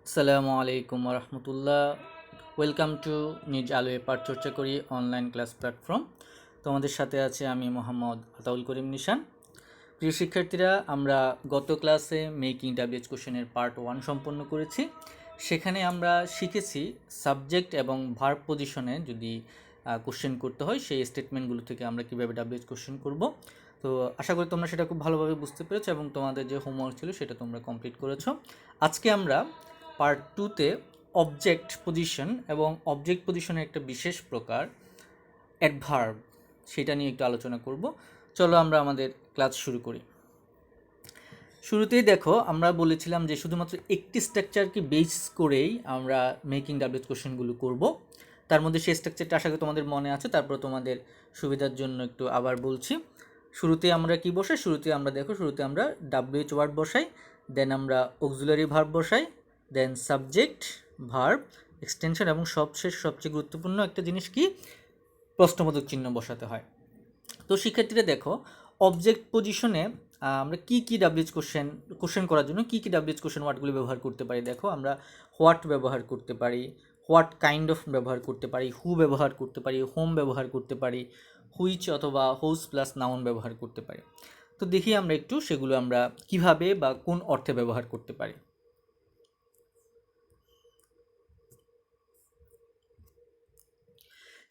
আসসালামু আলাইকুম রহমতুল্লাহ। Welcome to নিজ আলোয় পাঠ চর্চা করি অনলাইন ক্লাস প্ল্যাটফর্ম। তোমাদের সাথে আছে আমি মোহাম্মদ আতাউল করিম নিশান। প্রিয় শিক্ষার্থীরা, আমরা গত ক্লাসে মেকিং ডাব্লিউএইচ কোশ্চেনের পার্ট 1 সম্পন্ন করেছি। সেখানে আমরা শিখেছি সাবজেক্ট এবং ভার্ব পজিশনে যদি কোশ্চেন করতে হয় সেই স্টেটমেন্টগুলো থেকে আমরা কীভাবে ডাব্লিউএইচ কোশ্চেন করব। তো আশা করি তোমরা সেটা খুব ভালোভাবে বুঝতে পেরেছো এবং তোমাদের যে হোমওয়ার্ক ছিল সেটা তোমরা কমপ্লিট করেছো। আজকে আমরা পার্ট 2তে অবজেক্ট পজিশন এবং অবজেক্ট পজিশনের একটা বিশেষ প্রকার অ্যাডভার্ব সেটা নিয়ে একটু আলোচনা করব। চলো আমরা আমাদের ক্লাস শুরু করি। শুরুতেই দেখো, আমরা বলেছিলাম যে শুধুমাত্র একটি স্ট্রাকচারকে বেস করেই আমরা মেকিং ডাব্লিউএইচ কোশ্চেনগুলো করব। তার মধ্যে সেই স্ট্রাকচারটা আশা করি তোমাদের মনে আছে, তারপর তোমাদের সুবিধার জন্য একটু আবার বলছি। শুরুতে আমরা কি বসাই? শুরুতে আমরা ডাব্লিউএইচ ওয়ার্ড বসাই, দেন আমরা অক্সিলারি ভার্ব বসাই, দেন সাবজেক্ট, ভার্ব, এক্সটেনশন এবং সবচেয়ে গুরুত্বপূর্ণ একটা জিনিস কি, প্রশ্নবোধক চিহ্ন বসাতে হয়। তো শিক্ষার্থীরা দেখো, অবজেক্ট পজিশনে আমরা কি ডাব্লিউএইচ কোশ্চেন করার জন্য কি ডাব্লিউএইচ কোশ্চেন ওয়ার্ডগুলো ব্যবহার করতে পারি। দেখো, আমরা হোয়াট ব্যবহার করতে পারি, হোয়াট কাইন্ড অফ ব্যবহার করতে পারি, হু ব্যবহার করতে পারি, হোম ব্যবহার করতে পারি, হুইচ অথবা হোজ প্লাস নাউন ব্যবহার করতে পারি। তো দেখি আমরা একটু সেগুলো আমরা কিভাবে বা কোন অর্থে ব্যবহার করতে পারি।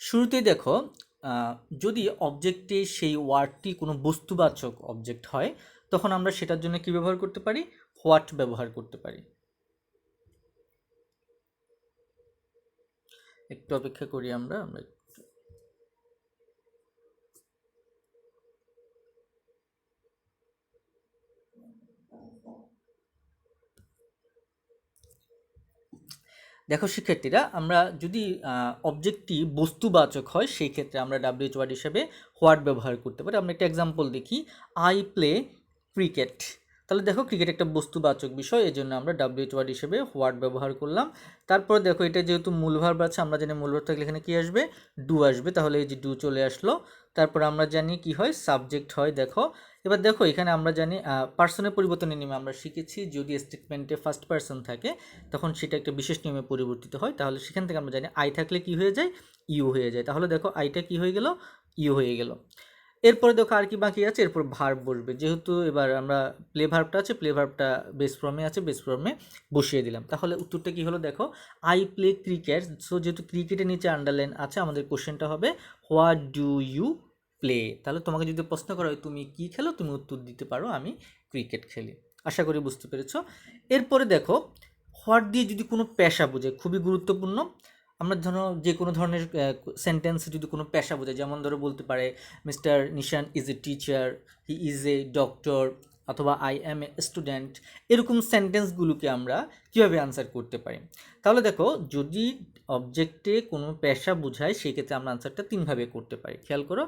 শুরুতেই দেখো, যদি অবজেক্টে সেই ওয়ার্ডটি কোনো বস্তুবাচক অবজেক্ট হয় তখন আমরা সেটার জন্য কি ব্যবহার করতে পারি? হোয়াট ব্যবহার করতে পারি। একটু অপেক্ষা করি আমরা দেখো শিক্ষার্থীরা, আমরা যদি অবজেক্টটি বস্তুবাচক হয় সেই ক্ষেত্রে আমরা ডাব্লিউএইচ ওয়ার্ড হিসেবে হোয়াট ব্যবহার করতে পারি। আমরা একটা এক্সাম্পল দেখি, আই প্লে ক্রিকেট। তাহলে দেখো, ক্রিকেট একটা বস্তুবাচক বিষয়, এই জন্য আমরা ডাব্লিউএইচ ওয়ার্ড হিসেবে হোয়াট ব্যবহার করলাম। তারপরে দেখো, এটা যেহেতু মূল ভার্ব আছে, আমরা জানি মূল ভার্ব থাকলে এখানে কি আসবে? ডু আসবে। তাহলে এই যে ডু চলে আসলো। তারপর আমরা জানি কি হয়? সাবজেক্ট হয়। দেখো, এবার দেখো এখানে আমরা জানি পার্সনের পরিবর্তনের নিয়মে আমরা শিখেছি, যদি স্টেটমেন্টে ফার্স্ট পার্সন থাকে তখন সেটা একটা বিশেষ নিয়মে পরিবর্তিত হয়। তাহলে সেখান থেকে আমরা জানি আই থাকলে কি হয়ে যায়? ইউ হয়ে যায়। তাহলে দেখো, আইটা কি হয়ে গেল? ইউ হয়ে গেল। এরপরে দেখো আর কি বাকি আছে, এরপর ভার্ব বসবে। যেহেতু এবার আমরা প্লে ভার্বটা আছে, প্লে ভার্বটা বেস ফর্মে আছে, বেস ফর্মে বসিয়ে দিলাম। তাহলে উত্তরটা কি হলো? দেখো, আই প্লে ক্রিকেট। সো যেহেতু ক্রিকেটের নিচে আন্ডারলাইন আছে, আমাদের কোশ্চেনটা হবে হোয়াট ডু ইউ প্লে। তাহলে তোমাকে যদি প্রশ্ন করা হয় তুমি কি খেলো, তুমি উত্তর দিতে পারো আমি ক্রিকেট খেলি। আশা করি বুঝতে পেরেছো। এরপরে দেখো, হোয়াট দিয়ে যদি কোনো পেশা বোঝায়, খুবই গুরুত্বপূর্ণ। আমরা ধরো যে কোনো ধরনের সেন্টেন্স যদি কোনো পেশা বোঝায়, যেমন ধরো বলতে পারে mister Nishan is a teacher, he is a doctor, অথবা আই অ্যাম এ স্টুডেন্ট। এরকম সেন্টেন্সগুলোকে আমরা কীভাবে আনসার করতে পারি? তাহলে দেখো, যদি অবজেক্টে কোনো পেশা বোঝায় সেই ক্ষেত্রে আমরা আনসারটা তিনভাবে করতে পারি। খেয়াল করো,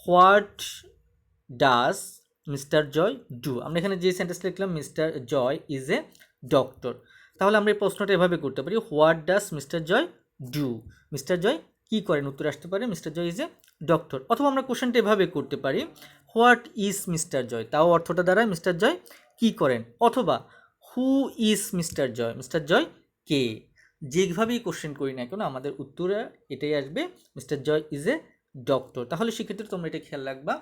what does mister Joy do. আমরা এখানে যে সেন্টেন্স লিখলাম, mister Joy is a doctor, তাহলে আমরা এই প্রশ্নটা এভাবে করতে পারি, what does mister Joy do. Mister Joy কী করেন? উত্তর আসতে পারে mister Joy is a doctor. অথবা আমরা কোশ্চেনটা এভাবে করতে পারি, হোয়াট ইজ মিস্টার জয়, তাও অর্থটা দ্বারা মিস্টার জয় কী করেন। অথবা who is mister Joy, mister Joy কে। যেভাবেই কোশ্চেন করি না কেন আমাদের উত্তরে এটাই আসবে, mister Joy is a doctor. তাহলে সেক্ষেত্রে তোমরা এটা খেয়াল রাখবা,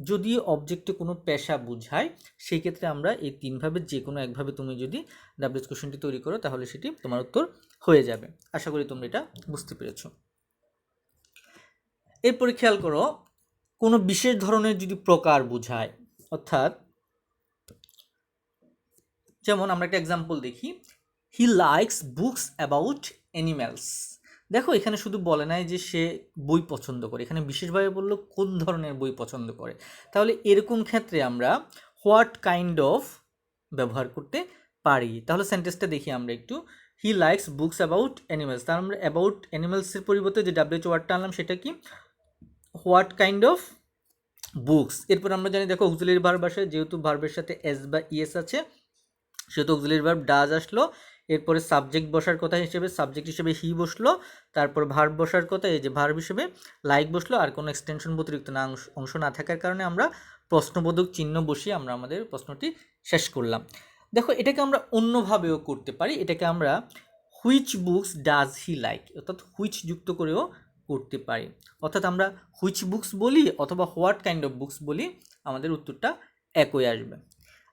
যদি অবজেক্টে কোনো পেশা বোঝায় সেই ক্ষেত্রে আমরা এই তিনভাবে যে কোনো একভাবে তুমি যদি ডাব্লিউএইচ কোশ্চেনটি তৈরি করো তাহলে সেটি তোমার উত্তর হয়ে যাবে। আশা করি তোমরা এটা বুঝতে পেরেছো। এরপরে খেয়াল করো, কোনো বিশেষ ধরনের যদি প্রকার বোঝায়, অর্থাৎ যেমন আমরা একটা এক্সাম্পল দেখি, he likes books about animals. দেখো, এখানে শুধু বলে নাই যে সে বই পছন্দ করে, এখানে বিশেষভাবে বললো কোন ধরনের বই পছন্দ করে। তাহলে এরকম ক্ষেত্রে আমরা হোয়াট কাইন্ড অফ ব্যবহার করতে পারি। তাহলে সেন্টেন্সটা দেখি আমরা একটু, he likes books about animals. তাহলে আমরা অ্যাবাউট অ্যানিমালসের পরিবর্তে যে ডাব্লিউএইচ ওয়ার্ডটা আনলাম সেটা কি? What kind of books. এরপর আমরা জানি, দেখো অক্সিলারি ভার্ব আসে, যেহেতু ভার্বের সাথে এস বা ইএস আছে সেহেতু অক্সিলারি ভার্ব ডাজ আসলো। এরপরে সাবজেক্ট বসার কথা হিসেবে সাবজেক্ট হিসেবে হি বসলো। তারপর ভার্ব বসার কথা, এই যে ভার্ব হিসেবে লাইক বসলো। আর কোনো এক্সটেনশন অতিরিক্ত না অংশ না থাকার কারণে আমরা প্রশ্নবোধক চিহ্ন বসিয়ে আমরা আমাদের প্রশ্নটি শেষ করলাম। দেখো এটাকে আমরা অন্যভাবেও করতে পারি, এটাকে আমরা which books does he like, অর্থাৎ হুইচ যুক্ত করেও করতে পারি। অর্থাৎ আমরা হুইচ বুকস বলি অথবা হোয়াট কাইন্ড অফ বুকস বলি, আমাদের উত্তরটা একই আসবে।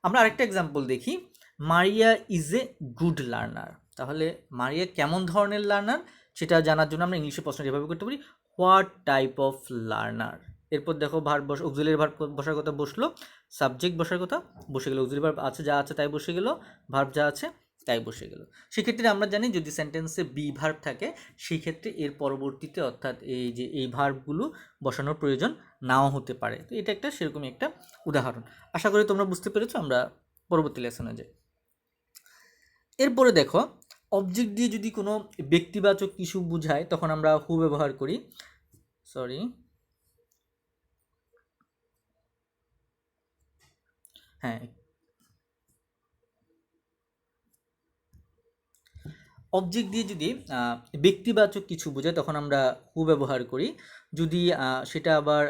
আমরা আরেকটা এক্সাম্পল দেখি, মারিয়া ইজ এ গুড লার্নার। তাহলে মারিয়া কেমন ধরনের লার্নার সেটা জানার জন্য আমরা ইংলিশে প্রশ্ন এভাবে করতে পারি, হোয়াট টাইপ অফ লার্নার। এরপর দেখো ভার্ব অক্সিলারি ভার্ব বসার কথা বসলো, সাবজেক্ট বসার কথা বসে গেল, অক্সিলারি ভার্ব আছে যা আছে তাই বসে গেল, ভার্ব যা আছে তাই বসে গেল। সেক্ষেত্রে আমরা জানি যদি সেন্টেন্সে বি ভার্ব থাকে সেই ক্ষেত্রে এর পরবর্তীতে অর্থাৎ এই যে এই ভার্বগুলো বসানোর প্রয়োজন নাও হতে পারে। তো এটা একটা সেরকমই একটা উদাহরণ। আশা করি তোমরা বুঝতে পেরেছো। আমরা পরবর্তী লেসনে যাই। এরপরে দেখো অবজেক্ট দিয়ে যদি কোনো ব্যক্তিবাচক কিছু বোঝায় তখন আমরা হু ব্যবহার করি। হ্যাঁ, অবজেক্ট দিয়ে যদি ব্যক্তিবাচক কিছু বোঝায় তখন আমরা হু ব্যবহার করি। যদি সেটা আবার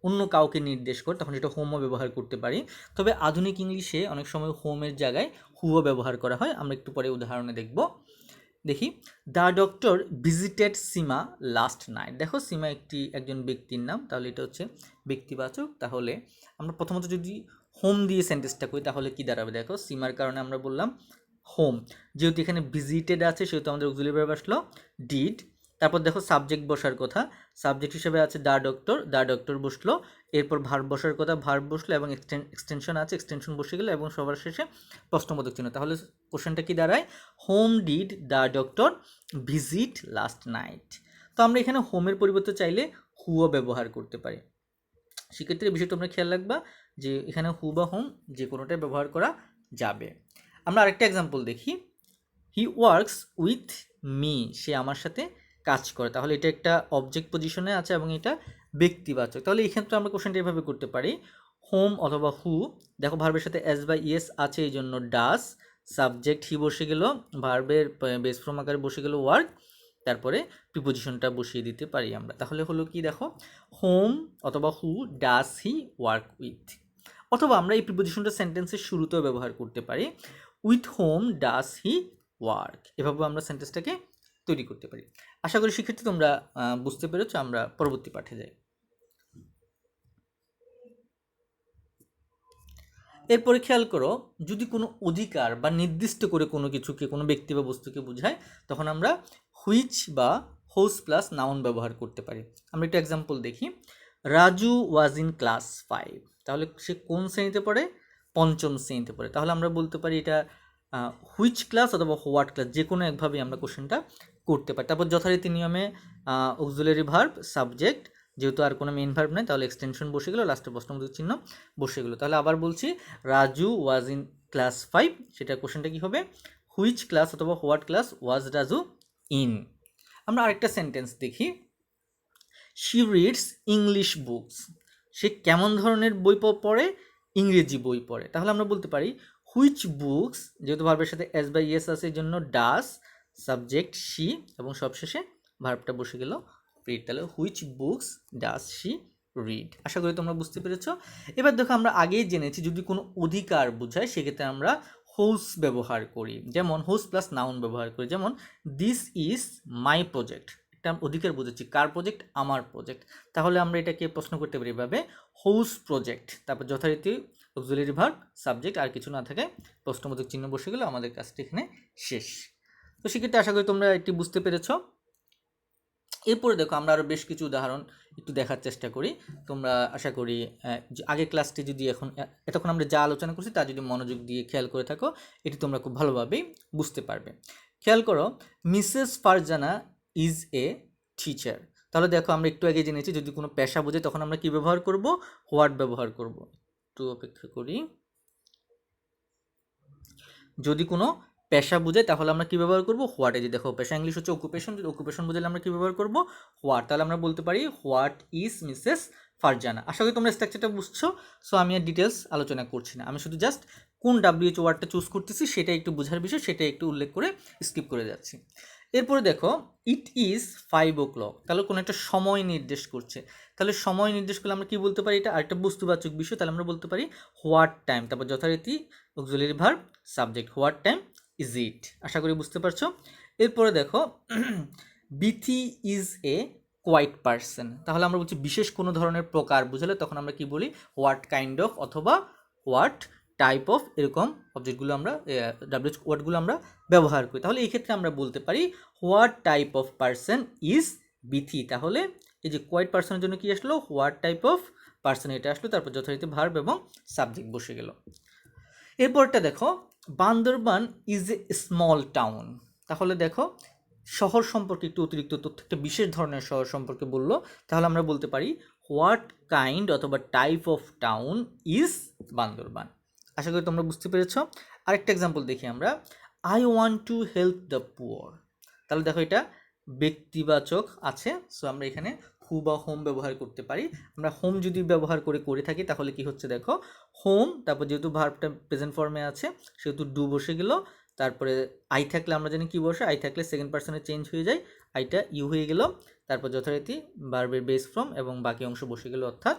অন্য কাউকে নির্দেশ করে তখন সেটা হোমও ব্যবহার করতে পারি। তবে আধুনিক ইংলিশে অনেক সময় হোমের জায়গায় হুও ব্যবহার করা হয়। আমরা একটু পরে উদাহরণে দেখি the doctor visited Seema last night. দেখো সীমা একজন ব্যক্তির নাম, তাহলে এটা হচ্ছে ব্যক্তিবাচক। তাহলে আমরা প্রথমত যদি হোম দিয়ে সেন্টেন্সটা করি তাহলে কি দাঁড়াবে, দেখো সীমার কারণে আমরা বললাম হোম, যেহেতু এখানে ভিজিটেড আছে সেহেতু আমাদের অক্সিলারি ভার্ব আসলো ডিড। তারপর দেখো সাবজেক্ট বসার কথা, সাবজেক্ট হিসেবে আছে দ্য ডক্টর বসলো। এরপর ভার্ব বসার কথা, ভার্ব বসলো এবং এক্সটেনশন আছে, এক্সটেনশন বসে গেলো এবং সবার শেষে প্রশ্নবোধক চিহ্ন। তাহলে কোশ্চেনটা কি দাঁড়ায়, whom did the doctor visit last night. তো আমরা এখানে হোমের পরিবর্তে চাইলে হুও ব্যবহার করতে পারি। সেক্ষেত্রে বিষয়টা তোমরা খেয়াল রাখবা যে এখানে হু বা হোম যে কোনোটাই ব্যবহার করা যাবে। আমরা আরেকটা এক্সাম্পল দেখি, হি ওয়ার্কস উইথ মি, সে আমার সাথে কাজ করে। তাহলে এটা একটা অবজেক্ট পজিশনে আছে এবং এটা ব্যক্তিবাচক। তাহলে এই ক্ষেত্রে আমরা কোশ্চেনটা এভাবে করতে পারি, হোম অথবা হু। দেখো ভার্বের সাথে এস বা ইএস আছে এই জন্য ডাস, সাবজেক্ট হি বসে গেল, ভার্বের বেস ফর্ম আকারে বসে গেল ওয়ার্ক, তারপরে প্রিপোজিশনটা বসিয়ে দিতে পারি আমরা। তাহলে হলো কি, দেখো হোম অথবা হু ডাস হি ওয়ার্ক উইথ। অথবা আমরা এই প্রিপোজিশনটা সেন্টেন্সের শুরুতেও ব্যবহার করতে পারি, with home does he work. এভাবে আমরা সেন্টেন্সটাকে তৈরি করতে পারি। আশা করি শিক্ষার্থী তোমরা বুঝতে পেরেছো। আমরা পরবর্তী পাঠে যাই। এরপরে খেয়াল করো, যদি কোনো অধিকার বা নির্দিষ্ট করে কোনো কিছুকে, কোনো ব্যক্তি বা বস্তুকে বোঝায় তখন আমরা হুইচ বা হোস প্লাস নাউন ব্যবহার করতে পারি। আমরা একটা এক্সাম্পল দেখি, রাজু ওয়াজ ইন ক্লাস 5। তাহলে সে কোন শ্রেণীতে পড়ে, পঞ্চম শ্রেণীতে পড়ে। তাহলে আমরা বলতে পারি এটা হুইচ ক্লাস অথবা হোয়াট ক্লাস, যে কোনো একভাবেই আমরা কোশ্চেনটা করতে পারি। তারপর যথারীতি নিয়মে অক্সিলারি ভার্ব, সাবজেক্ট, যেহেতু আর কোনো মেইন ভার্ব নেই তাহলে এক্সটেনশন বসে গেলো, লাস্টে প্রশ্নবোধক চিহ্ন বসে গেলো। তাহলে আবার বলছি, রাজু ওয়াজ ইন ক্লাস 5, সেটা কোশ্চেনটা কী হবে, হুইচ ক্লাস অথবা what class was Raju in. আমরা আরেকটা সেন্টেন্স দেখি, শি রিডস ইংলিশ বুকস। সে কেমন ধরনের বই পড়ে, ইংরেজি বই পড়ে। তাহলে আমরা বলতে পারি হুইচ বুকস, যেহেতু ভার্বের সাথে এস বাই ইয়েস আছে এই জন্য ডাস, সাবজেক্ট শি এবং সবশেষে ভার্বটা বসে গেল রিড। তাহলে which books does she read. আশা করি তোমরা বুঝতে পেরেছো। এবার দেখো আমরা আগেই জেনেছি যদি কোনো অধিকার বোঝায় সেক্ষেত্রে আমরা হোস ব্যবহার করি, যেমন হোস প্লাস নাউন ব্যবহার করি। যেমন দিস ইজ মাই প্রজেক্ট, একটা অধিকার বোঝাচ্ছি, কার প্রজেক্ট, আমার প্রজেক্ট। তাহলে আমরা এটাকে প্রশ্ন করতে পারি এভাবে, হোস প্রজেক্ট, তারপর যথারীতি অক্সিলারি ভার্ব, সাবজেক্ট, আর কিছু না থাকে প্রশ্নবোধক চিহ্ন বসে গেলে আমাদের কাজটি এখানে শেষ। তো সেক্ষেত্রে আশা করি তোমরা এটি বুঝতে পেরেছ। এরপরে দেখো আমরা আরও বেশ কিছু উদাহরণ একটু দেখার চেষ্টা করি। তোমরা আশা করি আগের ক্লাসটি যদি এতক্ষণ আমরা যা আলোচনা করছি তা যদি মনোযোগ দিয়ে খেয়াল করে থাকো এটি তোমরা খুব ভালোভাবেই বুঝতে পারবে। খেয়াল করো, Mrs Farzana is a teacher. তাহলে দেখো আমরা একটু আগে জেনেছি যদি কোনো পেশা বোঝে তখন আমরা কি ব্যবহার করব, হোয়াট ব্যবহার করব। একটু অপেক্ষা করি, যদি কোনো পেশা বোঝায় তাহলে আমরা কী ব্যবহার করবো, হোয়াট। এই যে দেখো পেশা ইংলিশ হচ্ছে অকুপেশন, যদি অকুপেশন বোঝালে আমরা কী ব্যবহার করবো, হোয়াট। তাহলে আমরা বলতে পারি হোয়াট ইজ মিসেস ফারজানা। আশা করি তোমরা স্ট্রাকচারটা বুঝছো। সো আমি আর ডিটেলস আলোচনা করছি না, আমি শুধু জাস্ট কোন ডাব্লিউএইচ ওয়ার্ডটা চুজ করতেছি সেটা একটু বোঝার বিষয়, সেটা একটু উল্লেখ করে স্কিপ করে যাচ্ছি। এরপরে দেখো ইট ইজ 5 o'clock, তাহলে কোনো একটা সময় নির্দেশ করছে। তাহলে সময় নির্দেশ করলে আমরা কী বলতে পারি, এটা আরেকটা বস্তুবাচক বিষয়, তাহলে আমরা বলতে পারি হোয়াট টাইম, তারপর যথারীতি auxiliary verb, subject what time is it. আশা করি বুঝতে পারছো। এরপরে দেখো Bithi is a quiet person. তাহলে আমরা বলছি বিশেষ কোনো ধরনের প্রকার বুঝালে তখন আমরা কি বলি হোয়াট কাইন্ড অফ অথবা হোয়াট টাইপ অফ, এরকম অবজেক্টগুলো আমরা ডাব্লিউএইচ ওয়ার্ডগুলো আমরা ব্যবহার করি। তাহলে এই ক্ষেত্রে আমরা বলতে পারি what type of person is Bithi. তাহলে এই যে কোয়াইট পার্সনের জন্য কি আসলো হোয়াট টাইপ অফ পার্সন এটা আসলো, তারপর যথারীতি ভার্ব এবং সাবজেক্ট বসে গেল। এরপরটা দেখো Bandarban is a small town. তাহলে দেখো শহর সম্পর্কে একটু অতিরিক্ত তথ্য, একটা বিশেষ ধরনের শহর সম্পর্কে বললো, তাহলে আমরা বলতে পারি হোয়াট কাইন্ড অথবা type of town is Bandarban. আশা করি তোমরা বুঝতে পেরেছো। আরেকটা এক্সাম্পল দেখি আমরা, I want to help the poor. তাহলে দেখো এটা ব্যক্তিবাচক আছে, সো আমরা এখানে হু বা হোম ব্যবহার করতে পারি। আমরা হোম যদি ব্যবহার করে থাকি তাহলে কি হচ্ছে দেখো হোম, তারপর যেহেতু ভার্বটা প্রেজেন্ট ফর্মে আছে সেহেতু ডু বসে গেল, তারপরে আই থাকলে আমরা জানি কি বসে, আই থাকলে সেকেন্ড পার্সনে চেঞ্জ হয়ে যায়, আইটা ইউ হয়ে গেল, তারপর যথারীতি ভার্বের বেস ফর্ম এবং বাকি অংশ বসে গেল, অর্থাৎ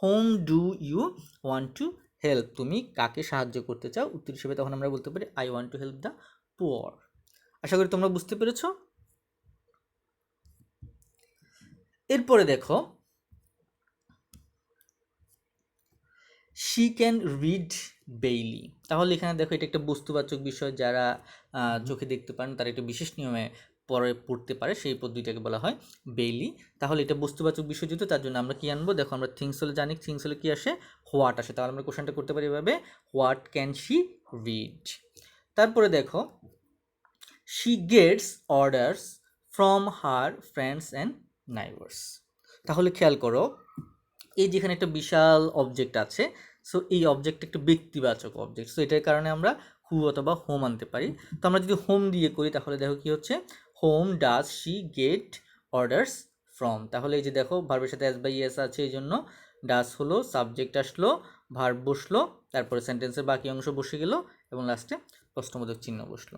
whom do you want to help, তুমি কাকে সাহায্য করতে চাও, উত্তর হিসেবে তখন আমরা বলতে পারি I want to help the poor. আশা করি তোমরা বুঝতে পেরেছো। এরপরে দেখো শি ক্যান রিড বেইলি। তাহলে এখানে দেখো এটা একটা বস্তুবাচক বিষয়, যারা চোখে দেখতে পারেন তারা একটা বিশেষ নিয়মে পড়তে পারে, সেই পদ্ধতিটাকে বলা হয় বেইলি। তাহলে এটা বস্তুবাচক বিষয় যেহেতু তার জন্য আমরা কি আনবো, দেখো আমরা থিংস হলে জানি থিংস হলে কি আসে হোয়াট আসে, তাহলে আমরা কোশ্চেনটা করতে পারি এভাবে হোয়াট ক্যান শি রিড। তারপরে দেখো she gets orders from her friends and নাইবার্স। তাহলে খেয়াল করো এই যেখানে একটা বিশাল অবজেক্ট আছে, সো এই অবজেক্ট একটা ব্যক্তিবাচক অবজেক্ট, সো এটার কারণে আমরা হু অথবা হোম আনতে পারি। তো আমরা যদি হোম দিয়ে করি তাহলে দেখো কি হচ্ছে home does she get orders from. তাহলে এই যে দেখো ভার্বের সাথে এস বাই এস আছে, এই জন্য ডাজ হলো, সাবজেক্ট আসলো, ভার্ব বসলো, তারপরে সেন্টেন্সের বাকি অংশ বসে গেল এবং লাস্টে প্রশ্নবোধক চিহ্ন বসলো।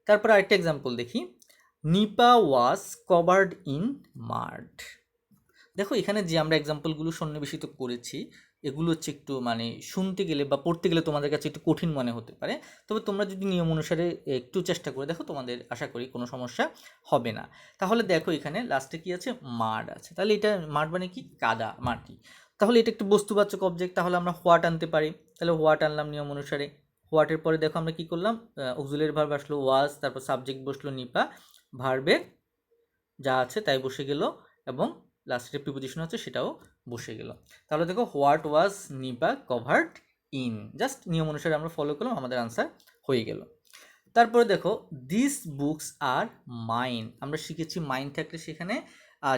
তারপর আরেকটা এক্সাম্পল দেখি, নিপা ওয়াজ কভার্ড ইন মাড। দেখো এখানে যে আমরা এক্সাম্পলগুলো সন্নিবেশিত করেছি এগুলো হচ্ছে একটু মানে শুনতে গেলে বা পড়তে গেলে তোমাদের কাছে একটু কঠিন মনে হতে পারে, তবে তোমরা যদি নিয়ম অনুসারে একটু চেষ্টা করে দেখো তোমাদের আশা করি কোনো সমস্যা হবে না। তাহলে দেখো এখানে লাস্টে কি আছে মাড আছে, তাহলে এটা মাড মানে কি কাদা মাটি, তাহলে এটা একটু বস্তুবাচক অবজেক্ট, তাহলে আমরা হোয়াট আনতে পারি, তাহলে হোয়াট আনলাম নিয়ম অনুসারে। হোয়াটের পরে দেখো আমরা কি করলাম অক্সিলারি ভার্ব আসলো ওয়াজ, তারপর সাবজেক্ট বসলো নিপা, ভার্বের যা আছে তাই বসে গেল এবং লাস্টের প্রিপোজিশন আছে সেটাও বসে গেল। তাহলে দেখো what was Nipa covered in, just নিয়ম অনুসারে আমরা ফলো করলাম, আমাদের আনসার হয়ে গেল। তারপরে দেখো দিস বুকস আর মাইন। আমরা শিখেছি মাইন থাকলে সেখানে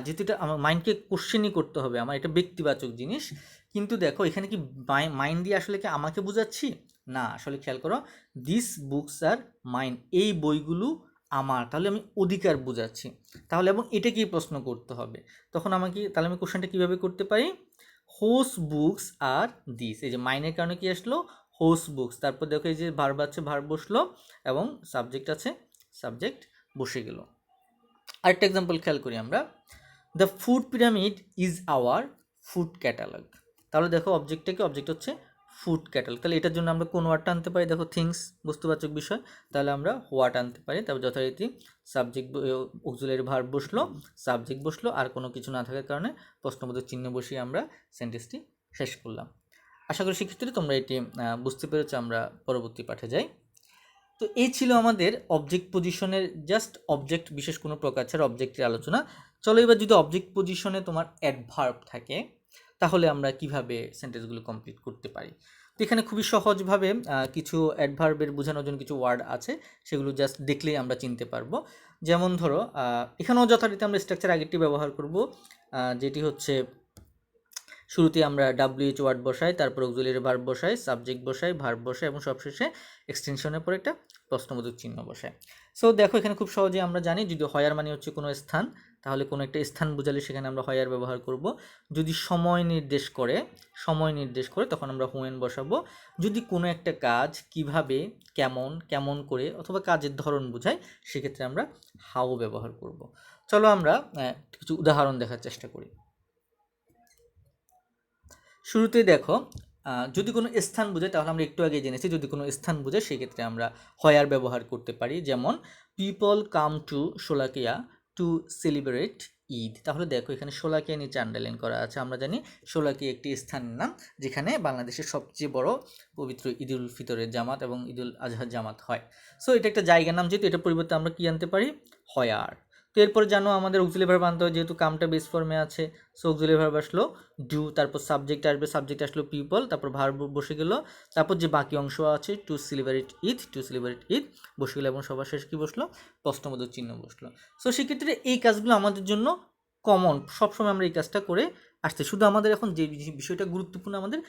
যেহেতু এটা আমার মাইন্ডকে কোশ্চেনই করতে হবে, আমার এটা ব্যক্তিবাচক জিনিস, কিন্তু দেখো এখানে কি মাইন দিয়ে আসলে কি আমাকে বোঝাচ্ছি না, আসলে খেয়াল করো দিস বুকস আর মাইন, এই বইগুলো আমার, তাহলে আমি অধিকার বোঝাচ্ছি, তাহলে এবং এটাকেই প্রশ্ন করতে হবে, তখন আমাকে তাহলে আমি কোশ্চেনটা কীভাবে করতে পারি হোস বুকস আর দিস, এই যে মাইনের কারণে কি আসলো হোস বুকস, তারপর দেখো এই যে ভার্ব আছে ভার্ব বসলো এবং সাবজেক্ট আছে সাবজেক্ট বসে গেল। আরেকটা এক্সাম্পল খেয়াল করি আমরা, the food pyramid is our food catalogue. তাহলে দেখো অবজেক্টটাকে অবজেক্ট হচ্ছে ফুড ক্যাটালগ, তাহলে এটার জন্য আমরা কোন ওয়ার্ডটা আনতে পারি, দেখো থিংস বস্তুবাচক বিষয়, তাহলে আমরা হোয়াট আনতে পারি, তারপর যথারীতি সাবজেক্ট অক্সিলারি ভার্ব বসলো, সাবজেক্ট বসলো, আর কোনো কিছু না থাকার কারণে প্রশ্নবোধক চিহ্ন বসিয়ে আমরা সেন্টেন্সটি শেষ করলাম। আশা করি শিক্ষার্থী তোমরা এটি বুঝতে পেরেছো। আমরা পরবর্তী পাঠে যাই। তো এই ছিল আমাদের অবজেক্ট পজিশনের জাস্ট অবজেক্ট বিশেষ কোনো প্রকার ছাড়া অবজেক্টের আলোচনা। চলো এবার যদি অবজেক্ট পজিশনে তোমার অ্যাডভার্ব থাকে তাহলে আমরা কিভাবে সেন্টেন্সগুলো কমপ্লিট করতে পারি। তো এখানে খুবই সহজভাবে কিছু অ্যাডভার্বের বোঝানোর জন্য কিছু ওয়ার্ড আছে, সেগুলো জাস্ট দেখলেই আমরা চিনতে পারবো। যেমন ধরো এখানেও যথারীতি আমরা স্ট্রাকচার আগেরটি ব্যবহার করব, যেটি হচ্ছে শুরুতে আমরা ডাব্লিউএইচ ওয়ার্ড বসাই, তারপর অক্সিলারি ভার্ব বসাই, সাবজেক্ট বসাই, ভার্ব বসাই এবং সবশেষে এক্সটেনশনের পর একটা প্রশ্নবোধক চিহ্ন বসায়। সো দেখো এখানে খুব সহজে আমরা জানি যদি হয়ার মানে হচ্ছে কোনো স্থান, তাহলে কোনো একটা স্থান বোঝালে সেখানে আমরা হয়ার ব্যবহার করব। যদি সময় নির্দেশ করে তখন আমরা হোয়েন বসাবো। যদি কোনো একটা কাজ কিভাবে কেমন করে অথবা কাজের ধরন বোঝায় সেক্ষেত্রে আমরা হাউ ব্যবহার করব। চলো আমরা কিছু উদাহরণ দেখার চেষ্টা করি। শুরুতে দেখো যদি কোনো স্থান বোঝায় তাহলে আমরা একটু আগে জেনেছি যদি কোনো স্থান বোঝায় সেক্ষেত্রে আমরা হোয়ার ব্যবহার করতে পারি। যেমন people come to Sholakia to celebrate Eid. তাহলে দেখো এখানে শোলাকিয়া নিচে আন্ডারলাইন করা আছে। আমরা জানি শোলাকিয়া একটি স্থানের নাম যেখানে বাংলাদেশের সবচেয়ে বড় পবিত্র ঈদুল ফিতরের জামাত এবং ঈদুল আজহার জামাত হয়। সো এটা একটা জায়গার নাম, যেহেতু এটার পরিবর্তে আমরা কি আনতে পারি, হোয়ার। তো এরপর জানো আমাদের অক্সিলারি ভার্ব আনতে হয়, যেহেতু কামটা বেস ফর্মে আছে। সো অক্সিলারি ভার্ব আসলো ডু, তারপর সাবজেক্ট আসবে, সাবজেক্ট আসলো পিপল, তারপর ভার্ব বসে গেল, তারপর যে বাকি অংশ আছে two celebrate Eid, two celebrate Eid বসে গেল এবং সবার শেষ কি বসলো, প্রশ্নবোধক চিহ্ন বসলো। সো সেক্ষেত্রে এই কাজগুলো আমাদের জন্য কমন, সবসময় আমরা এই কাজটা করে আসছে। শুধু আমাদের এখন যে বিষয়টা গুরুত্বপূর্ণ, আমাদের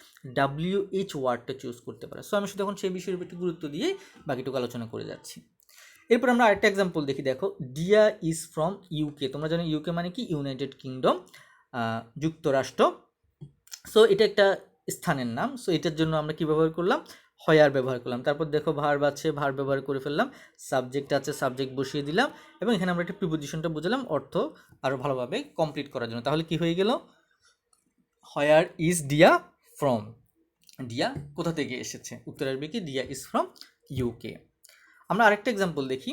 WH ওয়ার্ডটা চুজ করতে পারে। সো আমি শুধু এখন সেই বিষয়ের উপর একটু গুরুত্ব দিয়ে বাকিটুকু আলোচনা করে যাচ্ছি। এরপর আমরা আরেকটা এক্সাম্পল দেখি। দেখো ডিয়া ইজ ফ্রম ইউকে। তোমরা জানো ইউকে মানে কি, ইউনাইটেড কিংডম, যুক্তরাষ্ট্র। সো এটা একটা স্থানের নাম। সো এটার জন্য আমরা কি ব্যবহার করলাম, হোয়ার ব্যবহার করলাম। তারপর দেখো ভার্ব আছে, ভার্ব ব্যবহার করে ফেললাম, সাবজেক্ট আছে, সাবজেক্ট বসিয়ে দিলাম এবং এখানে আমরা একটা প্রিপোজিশনটা বুঝলাম অর্থ আরও ভালোভাবে কমপ্লিট করার জন্য। তাহলে কি হয়ে গেল, হোয়ার ইজ ডিয়া ফ্রম। ডিয়া কোথা থেকে এসেছে, উত্তর আসবে কি ডিয়া ইজ ফ্রম ইউকে। আমরা আরেকটা এক্সাম্পল দেখি,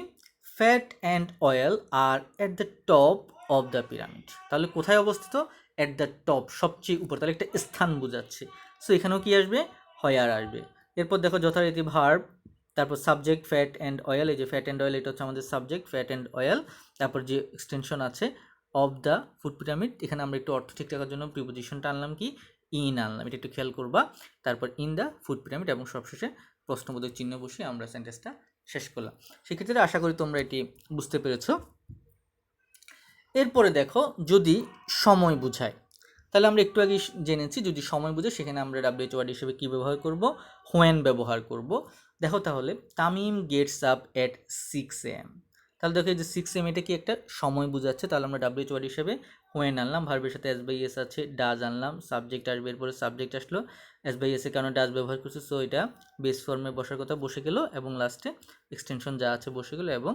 fat and oil are at the top of the pyramid. তাহলে কোথায় অবস্থিত, অ্যাট দ্য টপ, সবচেয়ে উপর, তাহলে একটা স্থান বোঝাচ্ছে। সো এখানেও কি আসবে, হোয়ার আসবে। এরপর দেখো যথারীতি ভার্ব, তারপর সাবজেক্ট ফ্যাট অ্যান্ড অয়েল, এই যে ফ্যাট অ্যান্ড অয়েল এটা হচ্ছে আমাদের সাবজেক্ট, ফ্যাট অ্যান্ড অয়েল। তারপর যে এক্সটেনশন আছে অফ দ্য ফুড পিরামিড, এখানে আমরা একটু অর্থ ঠিক রাখার জন্য প্রিপোজিশনটা আনলাম কি, ইন আনলাম, এটা একটু খেয়াল করবা। তারপর ইন দ্য ফুড পিরামিড এবং সবশেষে প্রশ্নবোধক চিহ্ন বসিয়ে আমরা সেন্টেন্সটা শেষ করলাম। সেক্ষেত্রে আশা করি তোমরা এটি বুঝতে পেরেছো। এরপরে দেখো যদি সময় বোঝায়, তাহলে আমরা একটু আগে জেনেছি যদি সময় বোঝায় সেখানে আমরা WH ওয়ার্ড হিসেবে কী ব্যবহার করব, হোয়েন ব্যবহার করব। দেখো তাহলে Tamim gets up at 6 AM। তাহলে দেখো এই যে 6 AM এটা কি একটা সময় বোঝাচ্ছে, তাহলে আমরা WH ওয়ার্ড হিসেবে হোয়েন আনলাম, ভার্বের সাথে S/S আছে, ডাজ আনলাম, সাবজেক্ট আসবে, এরপরে সাবজেক্ট আসলো, S/S এর কারণে ডাজ ব্যবহার করছে, সো এটা বেস ফর্মে বসার কথা বসে গেল এবং লাস্টে এক্সটেনশন যা আছে বসে গেল এবং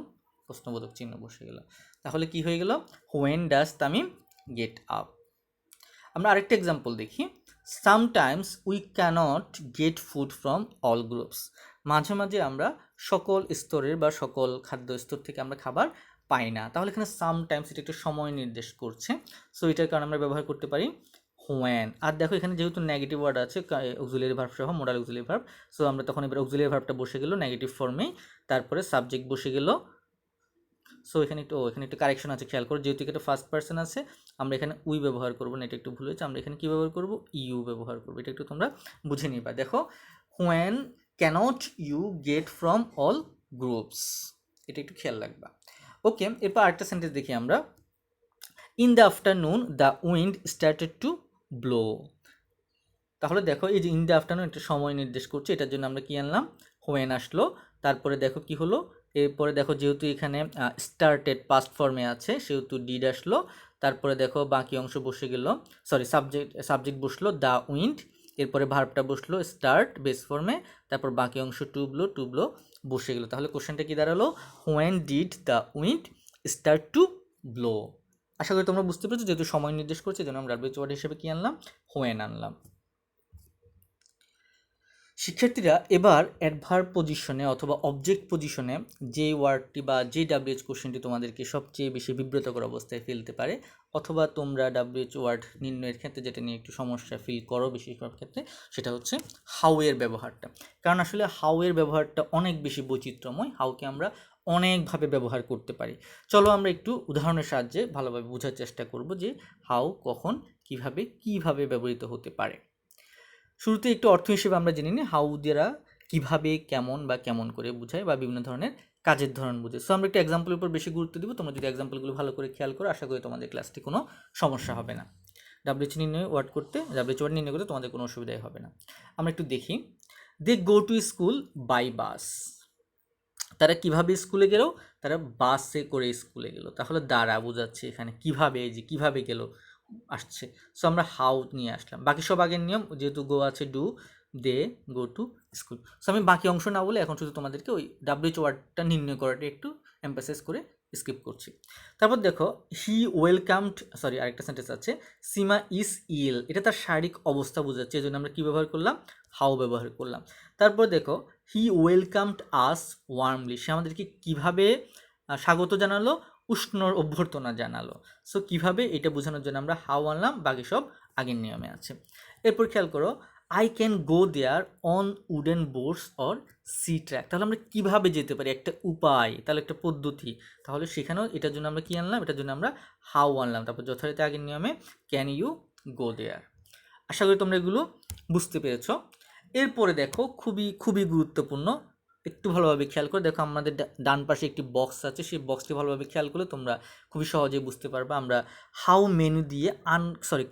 প্রশ্নবোধক চিহ্ন বসে গেল। তাহলে কি হয়ে গেল, when does Tamim get up. আমরা আরেকটা এক্সাম্পল দেখি, sometimes we cannot get food from all groups. মাঝে মাঝে আমরা সকল স্তরের বা সকল খাদ্য স্তর থেকে আমরা খাবার পাই না। তাহলে এখানে সামটাইমস এটা একটা সময় নির্দেশ করছে। সো এটার কারণে আমরা ব্যবহার করতে পারি হোয়েন। আর দেখো এখানে যেহেতু নেগেটিভ ওয়ার্ড আছে, অক্সিলারি ভার্ব সহ, মোডাল অক্সিলারি ভার্ব, সো আমরা তখন এবার অক্সিলারি ভার্বটা বসে গেল নেগেটিভ ফর্মেই, তারপরে সাবজেক্ট বসে গেল। সো এখানে একটু কারেকশন আছে, খেয়াল করো, যেহেতু এটা ফার্স্ট পার্সন আছে আমরা এখানে উই ব্যবহার করবো না, এটা একটু ভুল হয়েছে, আমরা এখানে কী ব্যবহার করব, ইউ ব্যবহার করবো। এটা একটু তোমরা বুঝে নিবা। দেখো when cannot you get from all groups, এটা একটু খেয়াল রাখবা। ওকে, এরপর আরেকটা সেন্টেন্স দেখি আমরা, in the afternoon the wind started to blow. তাহলে দেখো এই যে ইন দ্য আফটারনুন একটা সময় নির্দেশ করছে, এটার জন্য আমরা কি আনলাম, হোয়েন আসলো। তারপরে দেখো কি হলো, এরপরে দেখো যেহেতু এখানে স্টার্টেড পাস্ট ফর্মে আছে সেহেতু ডিড আসলো। তারপরে দেখো বাকি অংশ বসে গেল, সরি সাবজেক্ট বসলো দ্য উইন্ড, এরপরে ভার্বটা বসলো স্টার্ট বেস ফর্মে, তারপর বাকি অংশ টু ব্লো বসে গেল। তাহলে কোশ্চেনটা কি দাঁড়ালো, when did the wind start to blow. আশা করি তোমরা বুঝতে পেরেছো, যেহেতু সময় নির্দেশ করছে যেন আমরা WH ওয়ার্ড হিসেবে কি আনলাম, হোয়েন আনলাম। শিক্ষার্থীরা এবার অ্যাডভার্ব পজিশনে অথবা অবজেক্ট পজিশনে যে ওয়ার্ডটি বা যে WH কোশ্চেনটি তোমাদেরকে সবচেয়ে বেশি বিব্রতকর অবস্থায় ফেলতে পারে, অথবা তোমরা WH ওয়ার্ড নির্ণয়ের ক্ষেত্রে যেটা নিয়ে একটু সমস্যা ফিল করো বেশিরভাগ ক্ষেত্রে, সেটা হচ্ছে হাউ এর ব্যবহারটা। কারণ আসলে হাউ এর ব্যবহারটা অনেক বেশি বৈচিত্র্যময়, হাউকে আমরা অনেকভাবে ব্যবহার করতে পারি। চলো আমরা একটু উদাহরণের সাহায্যে ভালোভাবে বোঝার চেষ্টা করব যে হাউ কখন কিভাবে ব্যবহৃত হতে পারে। শুরুতে একটু অর্থ হিসেবে আমরা জেনে নিই হাউ দ্বারা কীভাবে, কেমন করে বোঝায় বা বিভিন্ন ধরনের কাজের ধরন বোঝায়। সো আমরা একটা এক্সাম্পলের উপর বেশি গুরুত্ব দিব। তোমরা যদি এক্সাম্পলগুলো ভালো করে খেয়াল করো আশা করি তোমাদের ক্লাসটি কোনো সমস্যা হবে না। WH ওয়ার্ড নির্ণয় করতে তোমাদের কোনো অসুবিধাই হবে না। আমরা একটু দেখি, they go to school by bus. তারা কিভাবে স্কুলে গেল, তারা বাসে করে স্কুলে গেল। তাহলে দ্বারা বোঝাচ্ছে এখানে কিভাবে, এই যে কিভাবে গেল আসছে। সো আমরা হাউ নিয়ে আসলাম। বাকি সব আগের নিয়ম, যেহেতু গো আছে do, they go to school. So আমি বাকি অংশ না বলে এখন শুধু তোমাদেরকে ওই WH ওয়ার্ডটা নির্ণয় করাটা একটু এমফাসাইজ করে স্কিপ করছি। তারপর দেখো হি ওয়েলকামড, সরি আরেকটা সেন্টেন্স আছে, সীমা ইজ ইল, এটা তার শারীরিক অবস্থা বোঝাচ্ছে, এই জন্য আমরা কী ব্যবহার করলাম, হাউ ব্যবহার করলাম। তারপর দেখো হি ওয়েলকামড আস ওয়ার্মলি, সে আমাদেরকে কীভাবে স্বাগত জানালো, উষ্ণ অভ্যর্থনা জানালো। সো কীভাবে, এটা বোঝানোর জন্য আমরা হাউ আনলাম, বাকি সব আগের নিয়মে আছে। এরপর খেয়াল করো I can go there on wooden boards or sea track, তাহলে আমরা কীভাবে যেতে পারি, একটা উপায়, তাহলে একটা পদ্ধতি, তাহলে সেখানেও এটার জন্য আমরা কী আনলাম, এটার জন্য আমরা হাউ আনলাম। তারপর যথারীতি আগের নিয়মে ক্যান ইউ গো দেয়ার। আশা করি তোমরা এগুলো বুঝতে পেরেছ। এরপরে দেখো খুবই খুবই গুরুত্বপূর্ণ, একটু ভালোভাবে খেয়াল করে দেখো, আমাদের ডান পাশে একটি বক্স আছে, সেই বক্সটি ভালোভাবে খেয়াল করলে তোমরা খুবই সহজেই বুঝতে পারবে। আমরা হাউ মেনি দিয়ে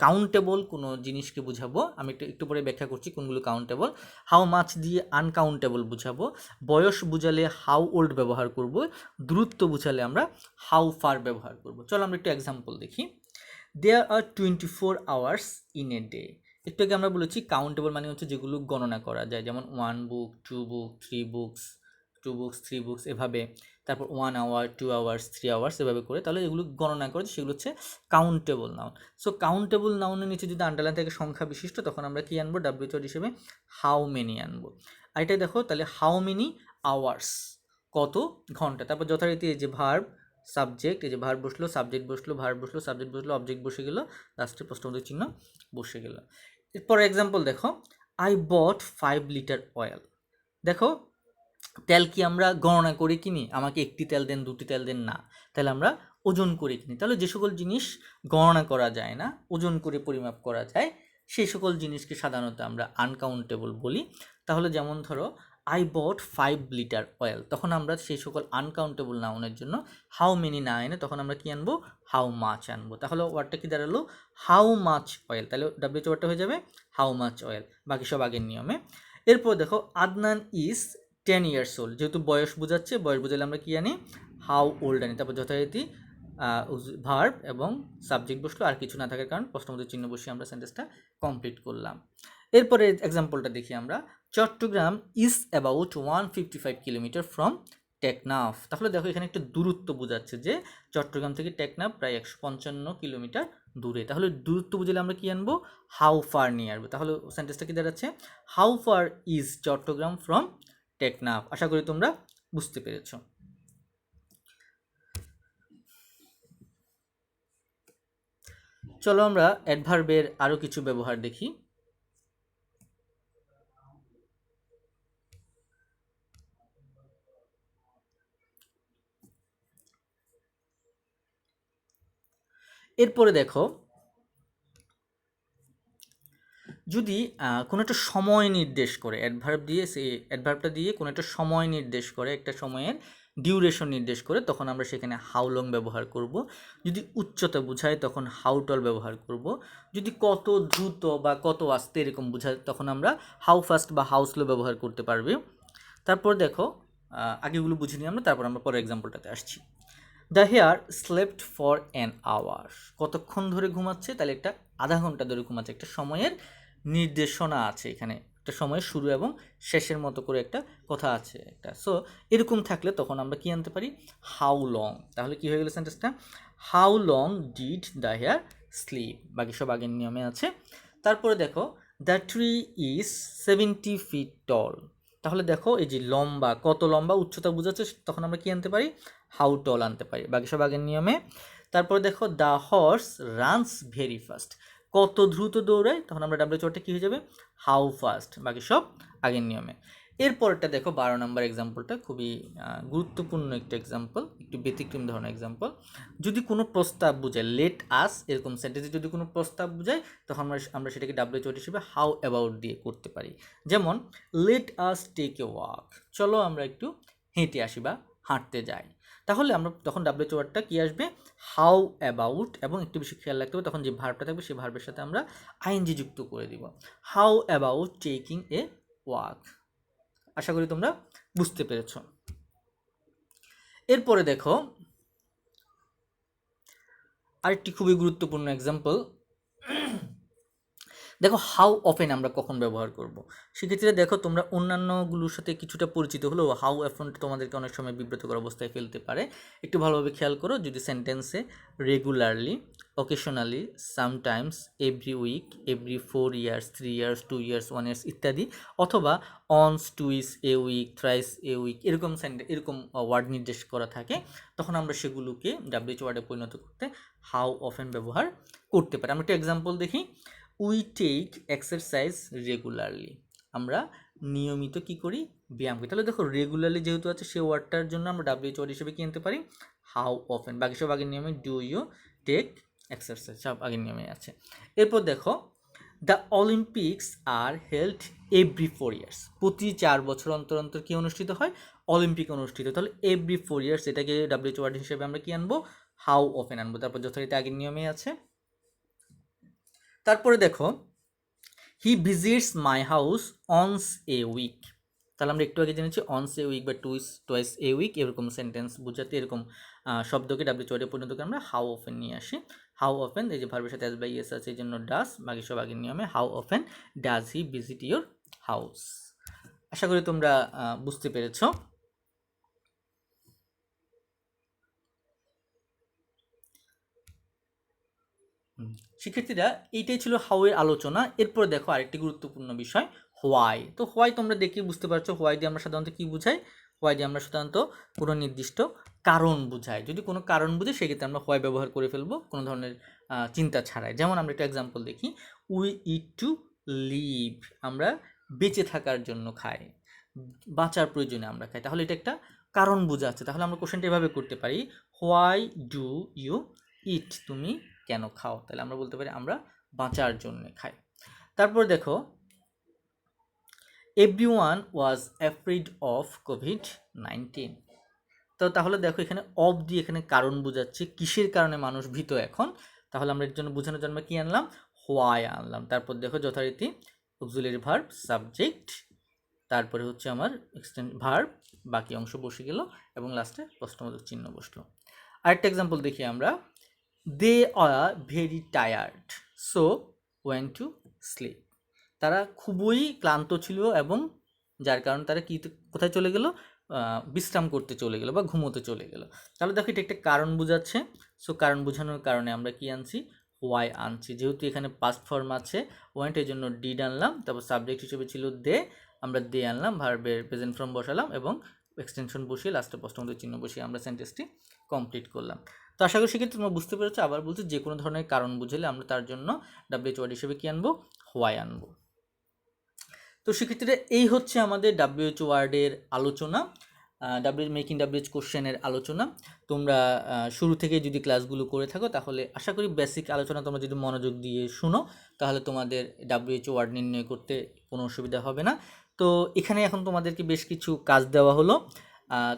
কাউন্টেবল কোনো জিনিসকে বুঝাবো, আমি একটু পরে ব্যাখ্যা করছি কোনগুলো কাউন্টেবল। হাউ মাছ দিয়ে আনকাউন্টেবল বুঝাবো, বয়স বুঝালে হাউ ওল্ড ব্যবহার করব, দূরত্ব বুঝালে আমরা হাউ ফার ব্যবহার করব। চলো আমরা একটু এক্সাম্পল দেখি। দেয়ার আর 24 আওয়ার্স ইন এ ডে, একটু আগে আমরা বলেছি কাউন্টেবল মানে হচ্ছে যেগুলো গণনা করা যায়, যেমন 1 বুক, 2 বুক, 3 বুকস, 2 বুকস, 3 বুকস এভাবে, তারপর 1 আওয়ার, 2 আওয়ার্স, 3 আওয়ার্স এভাবে করে, তাহলে এগুলো গণনা করে সেগুলো হচ্ছে কাউন্টেবল নাউন। সো কাউন্টেবল নাউনের নিচে যদি আন্ডারলাইন থেকে সংখ্যা বিশিষ্ট, তখন আমরা কি আনবো, ডাব্লিউএইচ ওয়ার্ড হিসেবে হাউ মেনি আনবো। আর এটাই দেখো তাহলে হাউ মেনি আওয়ার্স, কত ঘন্টা। তারপর যথারীতি এই যে ভার্ব সাবজেক্ট, এই যে ভার্ব বসলো, সাবজেক্ট বসলো, ভার্ব বসলো, সাবজেক্ট বসলো, অবজেক্ট বসে গেল, লাস্টে প্রশ্নবোধক চিহ্ন বসে গেল। এরপর এক্সাম্পল দেখো আই বট 5 লিটার অয়েল, দেখো তেল কি আমরা গণনা করে কিনি, আমাকে একটি তেল দেন, দুটি তেল দেন, না, তাহলে আমরা ওজন করে কিনি। তাহলে যে সকল জিনিস গণনা করা যায় না, ওজন করে পরিমাপ করা যায়, সেই সকল জিনিসকে সাধারণত আমরা আনকাউন্টেবল বলি। তাহলে যেমন ধরো আই বট 5 লিটার অয়েল, তখন আমরা সেই সকল আনকাউন্টেবল নাউনের জন্য হাউ মেনি না এনে তখন আমরা কি আনবো, হাউ মাচ আনবো। তাহলে ওয়ার্ডটা কি দাঁড়ালো, হাউ মাচ অয়েল, তাহলে ডাব্লিউএইচ ওয়ার্ডটা হয়ে যাবে হাউ মাচ অয়েল, বাকি সব আগের নিয়মে। এরপর দেখো আদনান ইজ 10 ইয়ার্স ওল্ড, যেহেতু বয়স বোঝাচ্ছে, বয়স বোঝালে আমরা কি আনি, হাউ ওল্ড আনি। তারপর যথারীতি ভার্ব এবং সাবজেক্ট বসলো, আর কিছু না থাকার কারণ প্রশ্নবোধক চিহ্ন বসিয়ে আমরা সেন্টেন্সটা কমপ্লিট করলাম। এরপরে এক্সাম্পলটা দেখি আমরা, Chittagong is about 155 kilometre from Teknaf, তাহলে দেখো এখানে একটা দূরত্ব বোঝাচ্ছে যে চট্টগ্রাম থেকে টেকনাফ প্রায় 155 কিলোমিটার দূরে। তাহলে দূরত্ব বুঝলে আমরা কি আনবো, হাউ ফার নিয়ে আসবো। তাহলে সেন্টেন্সটা কি দাঁড়াচ্ছে, how far is Chittagong from Teknaf. আশা করি তোমরা বুঝতে পেরেছ। চলো আমরা অ্যাডভার্বের আরও কিছু ব্যবহার দেখি। এরপরে দেখো যদি কোনো একটা সময় নির্দেশ করে, অ্যাডভার্ব দিয়ে, সেই অ্যাডভার্বটা দিয়ে কোনো একটা সময় নির্দেশ করে, একটা সময়ের ডিউরেশন নির্দেশ করে, তখন আমরা সেখানে হাউ লং ব্যবহার করব। যদি উচ্চতা বোঝায় তখন হাউ টল ব্যবহার করব। যদি কত দ্রুত বা কত আস্তে এরকম বোঝায়, তখন আমরা হাউ ফাস্ট বা হাউ স্লো ব্যবহার করতে পারবে। তারপর দেখো আগেগুলো বুঝে নিই আমরা, তারপর আমরা পরের এক্সাম্পলটাতে আসছি। The hare slept for an hour, কতক্ষণ ধরে ঘুমাচ্ছে, তাহলে একটা আধা ঘন্টা ধরে ঘুমাচ্ছে, একটা সময়ের নির্দেশনা আছে এখানে, একটা সময়ের শুরু এবং শেষের মতো করে একটা কথা আছে একটা। সো এরকম থাকলে তখন আমরা কি আনতে পারি, হাউ লং। তাহলে কি হয়ে গেল সেন্টেন্সটা, how long did the hare sleep, বাকি সব আগের নিয়মে আছে। তারপরে দেখো the tree is 70 feet tall, তাহলে দেখো এই যে লম্বা, কত লম্বা, উচ্চতা বোঝাচ্ছে, তখন আমরা কি আনতে পারি, হাউ টল আনতে পারি, বাকি সব আগের নিয়মে। তারপরে দেখো the horse runs very fast, কত দ্রুত দৌড়ায়, তখন আমরা ডাব্লিউ ওয়ার্ডটা কী হয়ে যাবে, হাউ ফাস্ট, বাকি সব আগের নিয়মে। এরপরটা দেখো 12 নম্বর এক্সাম্পলটা খুবই গুরুত্বপূর্ণ একটা এক্সাম্পল, একটু ব্যতিক্রম ধরনের এক্সাম্পল। যদি কোনো প্রস্তাব বোঝায়, লেট আস এরকম সেন্টেন্সে যদি কোনো প্রস্তাব বোঝায়, তখন আমরা সেটাকে ডাব্লিউএইচ ওয়ার্ড হিসেবে হাউ অ্যাবাউট দিয়ে করতে পারি। যেমন let us take a walk, চলো আমরা একটু হেঁটে আসি বা হাঁটতে যাই। তাহলে আমরা তখন ডাব্লিউএইচ ওয়ার্ডটা কী আসবে, হাউ অ্যাবাউট, এবং একটু বেশি খেয়াল রাখতে হবে তখন যে ভার্বটা থাকবে সেই ভার্বের সাথে আমরা আইএনজি যুক্ত করে দিব, how about taking a walk. আশা করি তোমরা বুঝতে পেরেছ। এরপরে দেখো আরেকটি খুবই গুরুত্বপূর্ণ এক্সাম্পল, দেখো হাউ অফেন আমরা কখন ব্যবহার করব। সেক্ষেত্রে দেখো তোমরা অন্যান্যগুলোর সাথে কিছুটা পরিচিত হলেও হাউ অফেন তোমাদেরকে অনেক সময় বিব্রতকর অবস্থায় ফেলতে পারে। একটু ভালোভাবে খেয়াল করো, যদি সেন্টেন্সে regularly, occasionally, sometimes, every week, every 4 years, 3 years, 2 years, 1 years ইত্যাদি, অথবা once, twice, a week, thrice a week, এরকম ওয়ার্ড নির্দেশ করা থাকে, তখন আমরা সেগুলোকে ডাব্লিউএইচ ওয়ার্ডে পরিণত করতে হাউ অফেন ব্যবহার করতে পারি। আমরা একটা এক্সাম্পল দেখি। উই টেক এক্সারসাইজ রেগুলারলি, আমরা নিয়মিত কি করি, ব্যায়াম করি। তাহলে দেখো রেগুলারলি যেহেতু আছে, সে ওয়ার্ডটার জন্য আমরা ডাব্লিউএইচ ওয়ার্ড হিসেবে কি আনতে পারি, হাউ অফেন। বাকি সব আগের নিয়মে, ডু ইউ টেক এক্সারসাইজ, সব আগের নিয়মে আছে। এরপর দেখো, the Olympics are held every 4 years, প্রতি 4 বছর অন্তর অন্তর কি অনুষ্ঠিত হয়, অলিম্পিক অনুষ্ঠিত। তাহলে এভরি 4 ইয়ার্স এটাকে ডাব্লিউএইচ ওয়ার্ড হিসেবে আমরা কি আনবো, হাউ অফেন আনবো। তারপর যথারীতি আগের নিয়মে আছে। তারপরে দেখো, he visits my house once a week, তাহলে আমরা একটু আগে জেনেছি অনস এ উইক বা টুইস এ উইক, এরকম সেন্টেন্স বোঝাতে এরকম শব্দকে ডাব্লিউএইচ ওয়ার্ডে পরিণত করে আমরা হাউ অফেন নিয়ে আসি। হাউ অফেন, এই যে ভার্বের সাথে এস বাই এস আছে, এই জন্য ডাস, বাকি সব আগের নিয়মে। How often does he visit your house. আশা করি তোমরা বুঝতে পেরেছো। শিক্ষার্থীরা, এইটাই ছিল হাউ এর আলোচনা। এরপর দেখো আরেকটি গুরুত্বপূর্ণ বিষয়, হোয়াই। তো হোয়াই তোমরা দেখে বুঝতে পারছো, হোয়াই দিয়ে আমরা সাধারণত কি বুঝাই, হোয়াই দিয়ে আমরা সাধারণত কোনো নির্দিষ্ট কারণ বুঝাই। যদি কোনো কারণ বুঝে সেক্ষেত্রে আমরা হোয়াই ব্যবহার করে ফেলবো কোনো ধরনের চিন্তা ছাড়াই। যেমন আমরা একটা এক্সাম্পল দেখি, উই ইট টু লিভ, আমরা বেঁচে থাকার জন্য খাই, বাঁচার প্রয়োজনে আমরা খাই। তাহলে এটা একটা কারণ বোঝাচ্ছে। তাহলে আমরা কোশ্চেনটা এভাবে করতে পারি, হোয়াই ডু ইউ ইট, তুমি কেন খাও। তাহলে আমরা বলতে পারি আমরা বাঁচার জন্য খাই। তারপর দেখো, everyone was afraid of COVID-19. তো তাহলে দেখো এখানে অফ দিয়ে এখানে কারণ বোঝাচ্ছে, কিসের কারণে মানুষ ভীত এখন। তাহলে আমরা এর জন্য বোঝানোর জন্য কি আনলাম, হোয়াই আনলাম। তারপর দেখো যথারীতি অক্সিলারি ভার্ব, সাবজেক্ট, তারপরে হচ্ছে আমার এক্সটেন্ড ভার্ব, বাকি অংশ বসে গেল এবং লাস্টে প্রশ্নবোধক চিহ্ন বসলো। আরেকটা এক্সাম্পল দেখি আমরা, they are very tired so went to sleep, তারা খুবই ক্লান্ত ছিল এবং যার কারণে তারা কোথায় চলে গেল, বিশ্রাম করতে চলে গেল বা ঘুমোতে চলে গেল। তাহলে দেখো এটা একটা কারণ বোঝাচ্ছে। সো কারণ বোঝানোর কারণে আমরা কি আনছি, হোয়াই আনছি। যেহেতু এখানে পাস্ট ফর্ম আছে, ওয়েন্ট, এর জন্য ডিড আনলাম। তারপর সাবজেক্ট হিসেবে ছিল দে, আমরা দে আনলাম, ভার্বের প্রেজেন্ট ফর্ম বসালাম এবং এক্সটেনশন বসিয়ে লাস্টে প্রশ্নবোধক চিহ্ন বসিয়ে আমরা সেন্টেন্সটি কমপ্লিট করলাম। তো আশা করি সেক্ষেত্রে তোমরা বুঝতে পেরেছো। আবার বলছি, যে কোনো ধরনের কারণ বুঝলে আমরা তার জন্য ডাব্লিউএইচ ওয়ার্ড হিসেবে কি আনবো, হোয়াই আনবো। তো সেক্ষেত্রে এই হচ্ছে আমাদের ডাব্লিউএইচ ওয়ার্ডের আলোচনা, মেকিং ডাব্লিউএইচ কোশ্চেনের আলোচনা। তোমরা শুরু থেকে যদি ক্লাসগুলো করে থাকো তাহলে আশা করি বেসিক আলোচনা তোমরা যদি মনোযোগ দিয়ে শুনো তাহলে তোমাদের ডাব্লিউএইচ ওয়ার্ড নির্ণয় করতে কোনো অসুবিধা হবে না। তো এখানে এখন তোমাদেরকে বেশ কিছু কাজ দেওয়া হলো।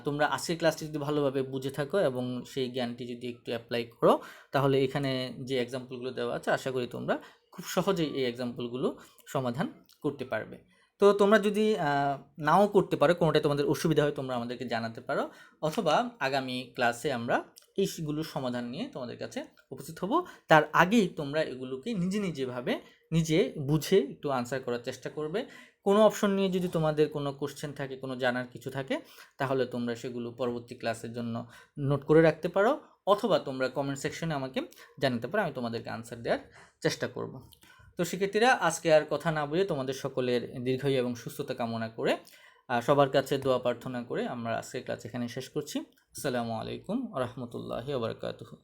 তোমরা আজকের ক্লাসটি যদি ভালোভাবে বুঝে থাকো এবং সেই জ্ঞানটি যদি একটু অ্যাপ্লাই করো তাহলে এখানে যে এক্সাম্পলগুলো দেওয়া আছে আশা করি তোমরা খুব সহজেই এই এক্সাম্পলগুলো সমাধান করতে পারবে। তো তোমরা যদি নাও করতে পারো, কোনোটাই তোমাদের অসুবিধা হয়, তোমরা আমাদেরকে জানাতে পারো, অথবা আগামী ক্লাসে আমরা এইগুলোর সমাধান নিয়ে তোমাদের কাছে উপস্থিত হব। তার আগেই তোমরা এগুলোকে নিজেভাবে নিজে বুঝে একটু আনসার করার চেষ্টা করবে। কোনো অপশন নিয়ে যদি তোমাদের কোনো কোশ্চেন থাকে, কোনো জানার কিছু থাকে, তাহলে তোমরা সেগুলো পরবর্তী ক্লাসের জন্য নোট করে রাখতে পারো, অথবা তোমরা কমেন্ট সেকশনে আমাকে জানাতে পারো, আমি তোমাদেরকে আনসার দেওয়ার চেষ্টা করব। তো শিক্ষার্থীরা, আজকে আর কথা না বলে তোমাদের সকলের দীর্ঘায়ু এবং সুস্থতা কামনা করে সবার কাছে দোয়া প্রার্থনা করে আমরা আজকের ক্লাস এখানে শেষ করছি। আসসালামু আলাইকুম ওয়া রাহমাতুল্লাহি ওয়া বারাকাতুহু।